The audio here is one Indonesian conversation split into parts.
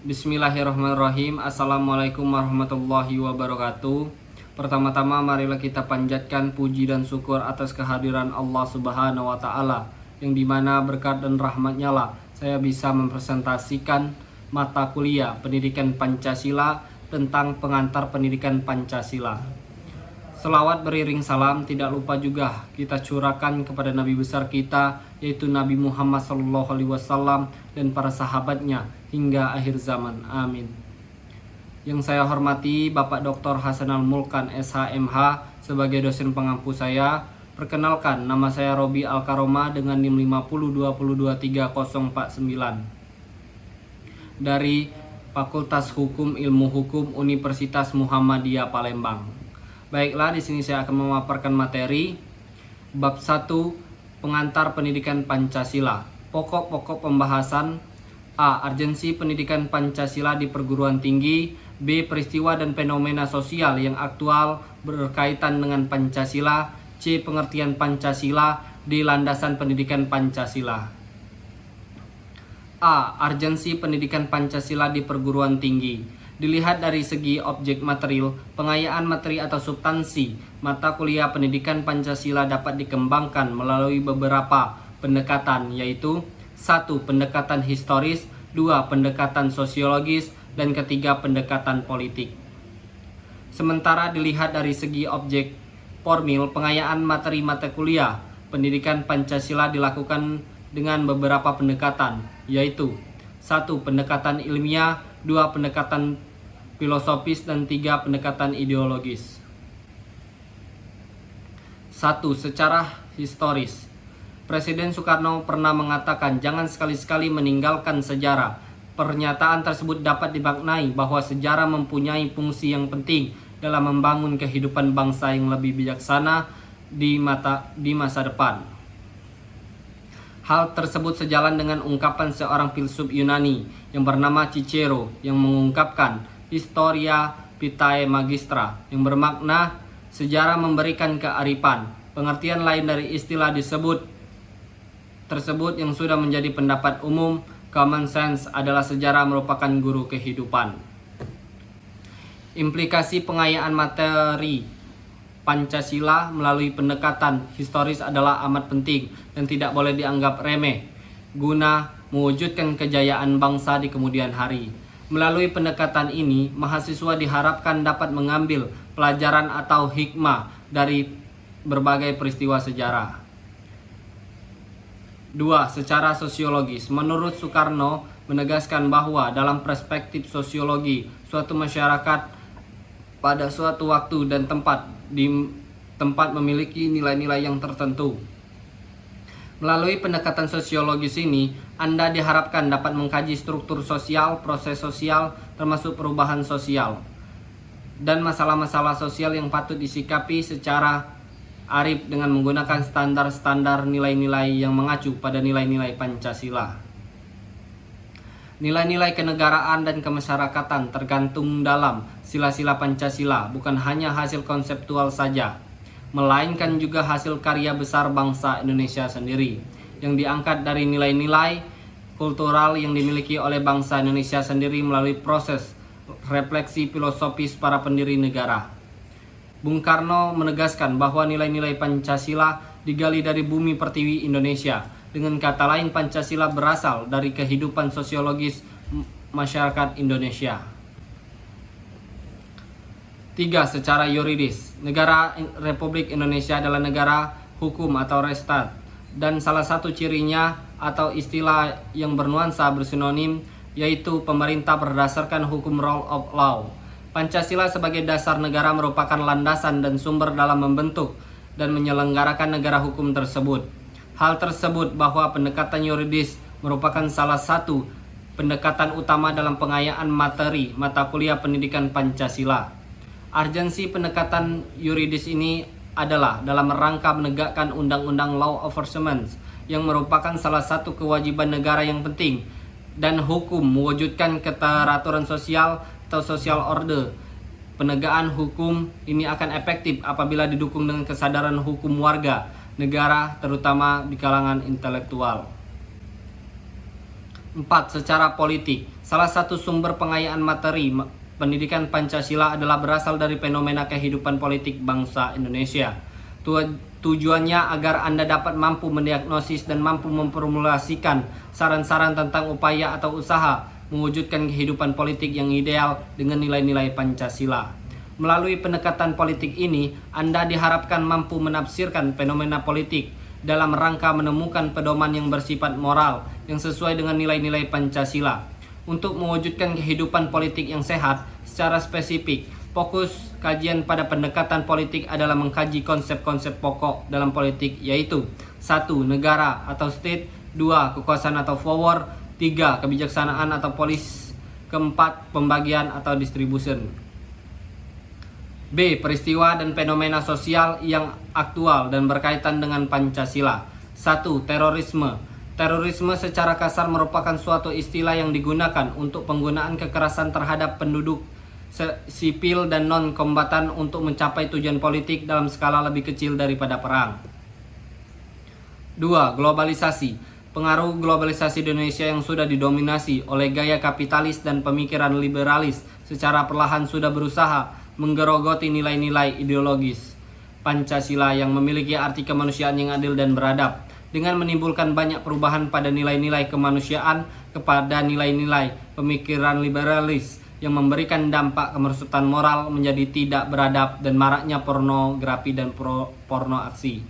Bismillahirrahmanirrahim. Assalamualaikum warahmatullahi wabarakatuh. Pertama-tama marilah kita panjatkan puji dan syukur atas kehadiran Allah Subhanahu wa Ta'ala, yang dimana berkat dan rahmatnya lah saya bisa mempresentasikan mata kuliah pendidikan Pancasila tentang pengantar pendidikan Pancasila. Selawat beriring salam tidak lupa juga kita curahkan kepada Nabi besar kita, yaitu Nabi Muhammad SAW dan para sahabatnya hingga akhir zaman. Amin. Yang saya hormati Bapak Dr. Hasanal Mulkan SHMH sebagai dosen pengampu saya. Perkenalkan, nama saya Robi Alkaroma dengan NIM 502230449 dari Fakultas Hukum Ilmu Hukum Universitas Muhammadiyah Palembang. Baiklah, di sini saya akan memaparkan materi bab 1 pengantar pendidikan Pancasila. Pokok-pokok pembahasan: A. Urgensi pendidikan Pancasila di perguruan tinggi. B. Peristiwa dan fenomena sosial yang aktual berkaitan dengan Pancasila. C. Pengertian Pancasila. D. Landasan pendidikan Pancasila. A. Urgensi pendidikan Pancasila di perguruan tinggi. Dilihat dari segi objek material, pengayaan materi atau substansi mata kuliah pendidikan Pancasila dapat dikembangkan melalui beberapa pendekatan, yaitu 1. Pendekatan historis, 2. Pendekatan sosiologis, dan ketiga pendekatan politik. Sementara dilihat dari segi objek formil, pengayaan materi mata kuliah pendidikan Pancasila dilakukan dengan beberapa pendekatan, yaitu 1. Pendekatan ilmiah, 2. Pendekatan filosofis, dan 3. Pendekatan ideologis. 1. Secara historis. Presiden Soekarno pernah mengatakan, jangan sekali-sekali meninggalkan sejarah. Pernyataan tersebut dapat dimaknai bahwa sejarah mempunyai fungsi yang penting dalam membangun kehidupan bangsa yang lebih bijaksana di masa depan. Hal tersebut sejalan dengan ungkapan seorang filsuf Yunani yang bernama Cicero yang mengungkapkan Historia Vitae Magistra, yang bermakna sejarah memberikan kearifan. Pengertian lain dari istilah tersebut yang sudah menjadi pendapat umum, common sense, adalah sejarah merupakan guru kehidupan. Implikasi pengayaan materi Pancasila melalui pendekatan historis adalah amat penting dan tidak boleh dianggap remeh guna mewujudkan kejayaan bangsa di kemudian hari. Melalui pendekatan ini, mahasiswa diharapkan dapat mengambil pelajaran atau hikmah dari berbagai peristiwa sejarah. 2. Secara sosiologis. Menurut Soekarno menegaskan bahwa dalam perspektif sosiologi, suatu masyarakat pada suatu waktu dan tempat memiliki nilai-nilai yang tertentu. Melalui pendekatan sosiologis ini, Anda diharapkan dapat mengkaji struktur sosial, proses sosial, termasuk perubahan sosial, dan masalah-masalah sosial yang patut disikapi secara arif dengan menggunakan standar-standar nilai-nilai yang mengacu pada nilai-nilai Pancasila. Nilai-nilai kenegaraan dan kemasyarakatan tergantung dalam sila-sila Pancasila, bukan hanya hasil konseptual saja, melainkan juga hasil karya besar bangsa Indonesia sendiri, yang diangkat dari nilai-nilai kultural yang dimiliki oleh bangsa Indonesia sendiri melalui proses refleksi filosofis para pendiri negara. Bung Karno menegaskan bahwa nilai-nilai Pancasila digali dari bumi pertiwi Indonesia. Dengan kata lain, Pancasila berasal dari kehidupan sosiologis masyarakat Indonesia. 3. Secara yuridis. Negara Republik Indonesia adalah negara hukum atau restat, dan salah satu cirinya atau istilah yang bernuansa bersinonim yaitu pemerintah berdasarkan hukum rule of law. Pancasila sebagai dasar negara merupakan landasan dan sumber dalam membentuk dan menyelenggarakan negara hukum tersebut. Hal tersebut bahwa pendekatan yuridis merupakan salah satu pendekatan utama dalam pengayaan materi mata kuliah pendidikan Pancasila. Urgensi pendekatan yuridis ini adalah dalam rangka menegakkan Undang-Undang Law of Enforcement yang merupakan salah satu kewajiban negara yang penting, dan hukum mewujudkan keteraturan sosial atau social order. Penegakan hukum ini akan efektif apabila didukung dengan kesadaran hukum warga negara, terutama di kalangan intelektual. 4. Secara politik, salah satu sumber pengayaan materi pendidikan Pancasila adalah berasal dari fenomena kehidupan politik bangsa Indonesia. Tujuannya agar Anda dapat mampu mendiagnosis dan mampu memformulasikan saran-saran tentang upaya atau usaha mewujudkan kehidupan politik yang ideal dengan nilai-nilai Pancasila. Melalui pendekatan politik ini, Anda diharapkan mampu menafsirkan fenomena politik dalam rangka menemukan pedoman yang bersifat moral yang sesuai dengan nilai-nilai Pancasila. Untuk mewujudkan kehidupan politik yang sehat, secara spesifik, fokus kajian pada pendekatan politik adalah mengkaji konsep-konsep pokok dalam politik, yaitu 1. Negara atau state, 2. Kekuasaan atau power, 3. Kebijaksanaan atau polis, 4. Pembagian atau distribution. B. Peristiwa dan fenomena sosial yang aktual dan berkaitan dengan Pancasila. 1. Terorisme. Terorisme secara kasar merupakan suatu istilah yang digunakan untuk penggunaan kekerasan terhadap penduduk sipil dan non-kombatan untuk mencapai tujuan politik dalam skala lebih kecil daripada perang. 2. Globalisasi. Pengaruh globalisasi di Indonesia yang sudah didominasi oleh gaya kapitalis dan pemikiran liberalis secara perlahan sudah berusaha menggerogoti nilai-nilai ideologis Pancasila yang memiliki arti kemanusiaan yang adil dan beradab, dengan menimbulkan banyak perubahan pada nilai-nilai kemanusiaan kepada nilai-nilai pemikiran liberalis yang memberikan dampak kemerosotan moral menjadi tidak beradab dan maraknya pornografi dan porno aksi.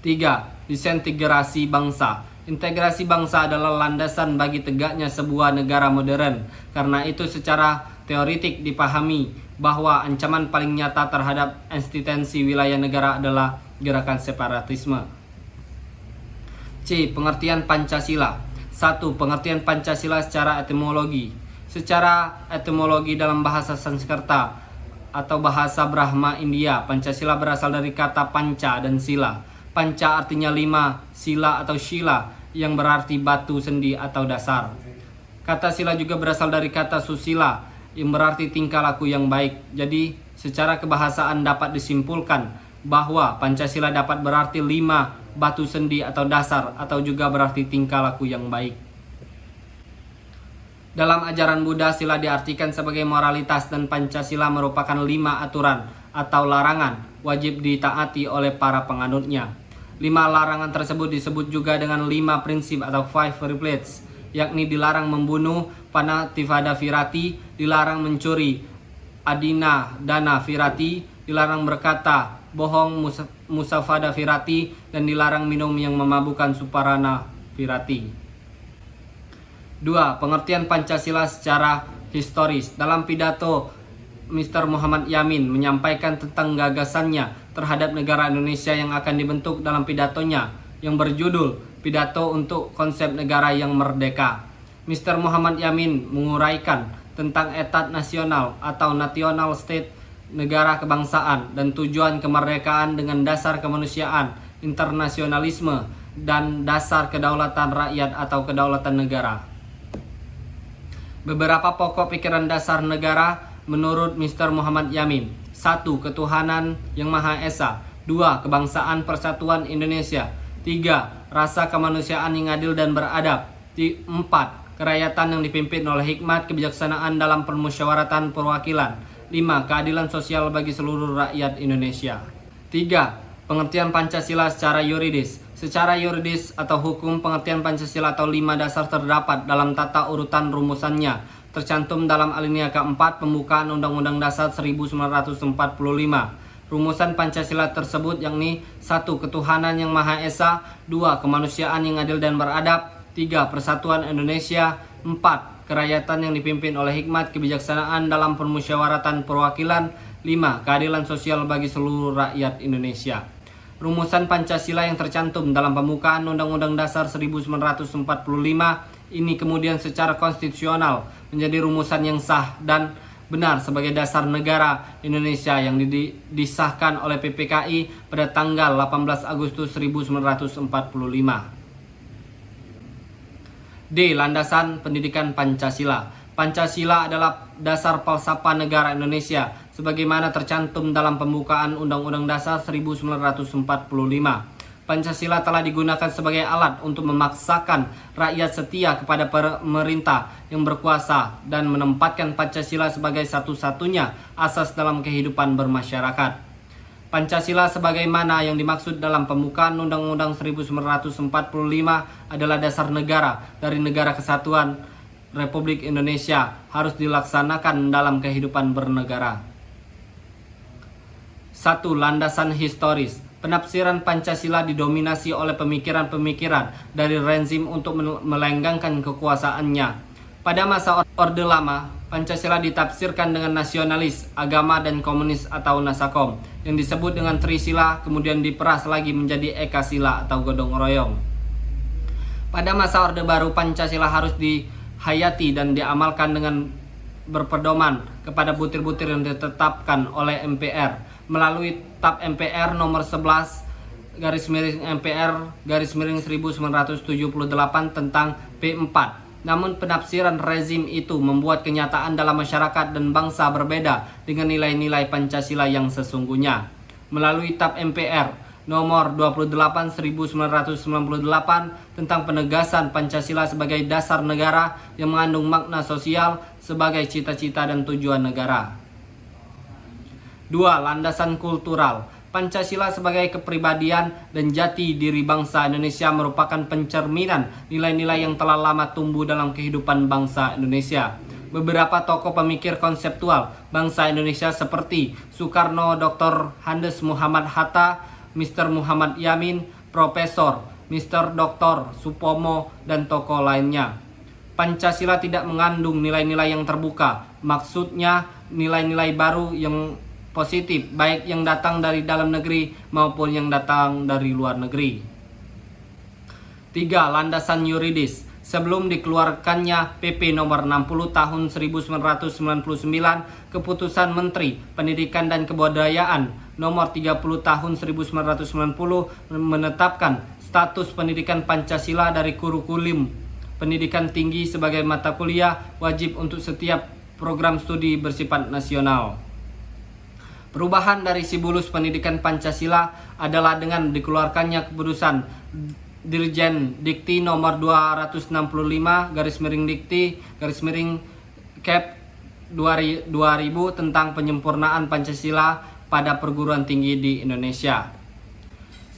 3. Disintegrasi bangsa. Integrasi bangsa adalah landasan bagi tegaknya sebuah negara modern. Karena itu secara teoritik dipahami bahwa ancaman paling nyata terhadap eksistensi wilayah negara adalah gerakan separatisme. C. Pengertian Pancasila. 1. Pengertian Pancasila secara etimologi. Secara etimologi dalam bahasa Sanskerta atau bahasa Brahma India, Pancasila berasal dari kata panca dan sila. Panca artinya 5, sila atau shila yang berarti batu, sendi atau dasar. Kata sila juga berasal dari kata susila yang berarti tingkah laku yang baik. Jadi secara kebahasaan dapat disimpulkan bahwa Pancasila dapat berarti 5, batu, sendi atau dasar, atau juga berarti tingkah laku yang baik. Dalam ajaran Buddha, sila diartikan sebagai moralitas dan Pancasila merupakan 5 aturan atau larangan wajib ditaati oleh para penganutnya. 5 larangan tersebut disebut juga dengan 5 prinsip atau 5 precepts, yakni dilarang membunuh, panativada virati, dilarang mencuri, adina dana virati, dilarang berkata bohong, musafada virati, dan dilarang minum yang memabukkan, suparana virati. 2. Pengertian Pancasila secara historis. Dalam pidato, Mr. Muhammad Yamin menyampaikan tentang gagasannya terhadap negara Indonesia yang akan dibentuk dalam pidatonya yang berjudul Pidato untuk Konsep Negara yang Merdeka. Mr. Muhammad Yamin menguraikan tentang etat nasional atau national state, negara kebangsaan, dan tujuan kemerdekaan dengan dasar kemanusiaan, internasionalisme, dan dasar kedaulatan rakyat atau kedaulatan negara. Beberapa pokok pikiran dasar negara menurut Mr. Muhammad Yamin. 1. Ketuhanan yang Maha Esa. 2. Kebangsaan Persatuan Indonesia. 3. Rasa kemanusiaan yang adil dan beradab. 4. Kerakyatan yang dipimpin oleh hikmat kebijaksanaan dalam permusyawaratan perwakilan. 5. Keadilan sosial bagi seluruh rakyat Indonesia. 3. Pengertian Pancasila secara yuridis. Secara yuridis atau hukum, pengertian Pancasila atau 5 dasar terdapat dalam tata urutan rumusannya, tercantum dalam alinea keempat pembukaan Undang-Undang Dasar 1945. Rumusan Pancasila tersebut yakni 1. Ketuhanan yang Maha Esa. 2. Kemanusiaan yang adil dan beradab. 3. Persatuan Indonesia. 4. Kerakyatan yang dipimpin oleh hikmat kebijaksanaan dalam permusyawaratan perwakilan. 5. Keadilan sosial bagi seluruh rakyat Indonesia. Rumusan Pancasila yang tercantum dalam pembukaan Undang-Undang Dasar 1945 ini kemudian secara konstitusional menjadi rumusan yang sah dan benar sebagai dasar negara Indonesia yang disahkan oleh PPKI pada tanggal 18 Agustus 1945. D. Landasan pendidikan Pancasila. Pancasila adalah dasar falsafah negara Indonesia sebagaimana tercantum dalam pembukaan Undang-Undang Dasar 1945. Pancasila telah digunakan sebagai alat untuk memaksakan rakyat setia kepada pemerintah yang berkuasa dan menempatkan Pancasila sebagai satu-satunya asas dalam kehidupan bermasyarakat. Pancasila sebagaimana yang dimaksud dalam pembukaan Undang-Undang 1945 adalah dasar negara dari Negara Kesatuan Republik Indonesia, harus dilaksanakan dalam kehidupan bernegara. 1. Landasan historis. Penafsiran Pancasila didominasi oleh pemikiran-pemikiran dari rezim untuk melenggangkan kekuasaannya. Pada masa Orde Lama, Pancasila ditafsirkan dengan nasionalis, agama, dan komunis atau Nasakom, yang disebut dengan Trisila, kemudian diperas lagi menjadi Ekasila atau gotong royong. Pada masa Orde Baru, Pancasila harus dihayati dan diamalkan dengan berpedoman kepada butir-butir yang ditetapkan oleh MPR melalui TAP MPR nomor 11 MPR 1978 tentang P4. Namun penafsiran rezim itu membuat kenyataan dalam masyarakat dan bangsa berbeda dengan nilai-nilai Pancasila yang sesungguhnya. Melalui TAP MPR nomor 28 1998 tentang penegasan Pancasila sebagai dasar negara yang mengandung makna sosial sebagai cita-cita dan tujuan negara. 2. Landasan kultural. Pancasila sebagai kepribadian dan jati diri bangsa Indonesia merupakan pencerminan nilai-nilai yang telah lama tumbuh dalam kehidupan bangsa Indonesia. Beberapa tokoh pemikir konseptual bangsa Indonesia seperti Soekarno, Dr. Andes Muhammad Hatta, Mr. Muhammad Yamin, Profesor, Mr. Dr. Supomo, dan tokoh lainnya. Pancasila tidak mengandung nilai-nilai yang terbuka, maksudnya nilai-nilai baru yang positif, baik yang datang dari dalam negeri maupun yang datang dari luar negeri. 3. Landasan yuridis. Sebelum dikeluarkannya PP nomor 60 tahun 1999, Keputusan Menteri Pendidikan dan Kebudayaan nomor 30 tahun 1990 menetapkan status pendidikan Pancasila dari kurikulum pendidikan tinggi sebagai mata kuliah wajib untuk setiap program studi bersifat nasional. Perubahan dari Sibulus Pendidikan Pancasila adalah dengan dikeluarkannya Keputusan Dirjen Dikti nomor 265/Dikti/Cap 2000 tentang penyempurnaan Pancasila pada perguruan tinggi di Indonesia.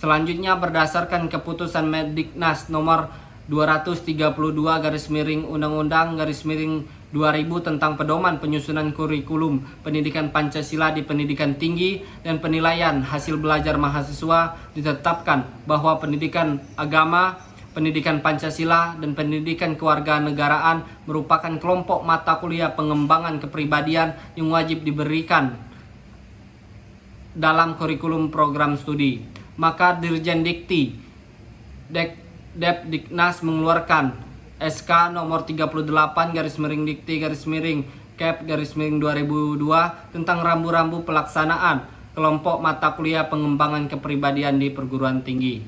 Selanjutnya berdasarkan Keputusan Mendiknas nomor 232/Undang-Undang/2000 tentang pedoman penyusunan kurikulum pendidikan Pancasila di pendidikan tinggi dan penilaian hasil belajar mahasiswa, ditetapkan bahwa pendidikan agama, pendidikan Pancasila, dan pendidikan kewarganegaraan merupakan kelompok mata kuliah pengembangan kepribadian yang wajib diberikan dalam kurikulum program studi. Maka Dirjen Dikti Depdiknas mengeluarkan SK nomor 38/Dikti/Cap 2002 tentang rambu-rambu pelaksanaan kelompok mata kuliah pengembangan kepribadian di perguruan tinggi.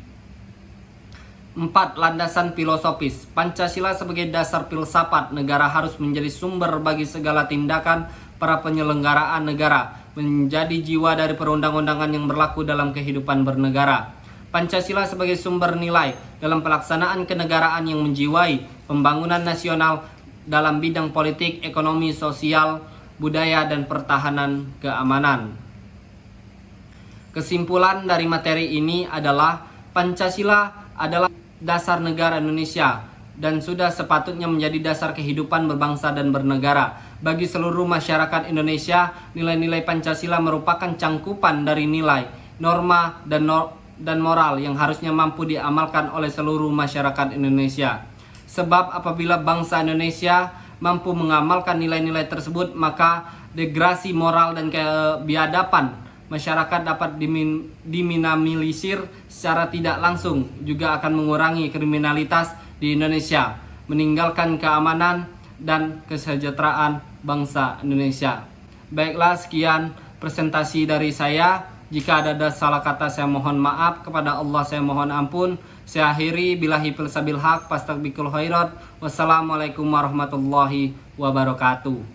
4. Landasan filosofis. Pancasila sebagai dasar filsafat negara harus menjadi sumber bagi segala tindakan para penyelenggaraan negara, menjadi jiwa dari perundang-undangan yang berlaku dalam kehidupan bernegara. Pancasila sebagai sumber nilai dalam pelaksanaan kenegaraan yang menjiwai pembangunan nasional dalam bidang politik, ekonomi, sosial, budaya, dan pertahanan keamanan. Kesimpulan dari materi ini adalah Pancasila adalah dasar negara Indonesia dan sudah sepatutnya menjadi dasar kehidupan berbangsa dan bernegara. Bagi seluruh masyarakat Indonesia, nilai-nilai Pancasila merupakan cangkupan dari nilai, norma, dan moral yang harusnya mampu diamalkan oleh seluruh masyarakat Indonesia. Sebab apabila bangsa Indonesia mampu mengamalkan nilai-nilai tersebut, maka degradasi moral dan kebiadaban masyarakat dapat diminimalisir secara tidak langsung, juga akan mengurangi kriminalitas di Indonesia, meninggalkan keamanan dan kesejahteraan bangsa Indonesia. Baiklah, sekian presentasi dari saya. Jika ada salah kata saya mohon maaf, kepada Allah saya mohon ampun. Saya akhiri, billahi fil sabil haq, fastabiqul khairat. Wassalamualaikum warahmatullahi wabarakatuh.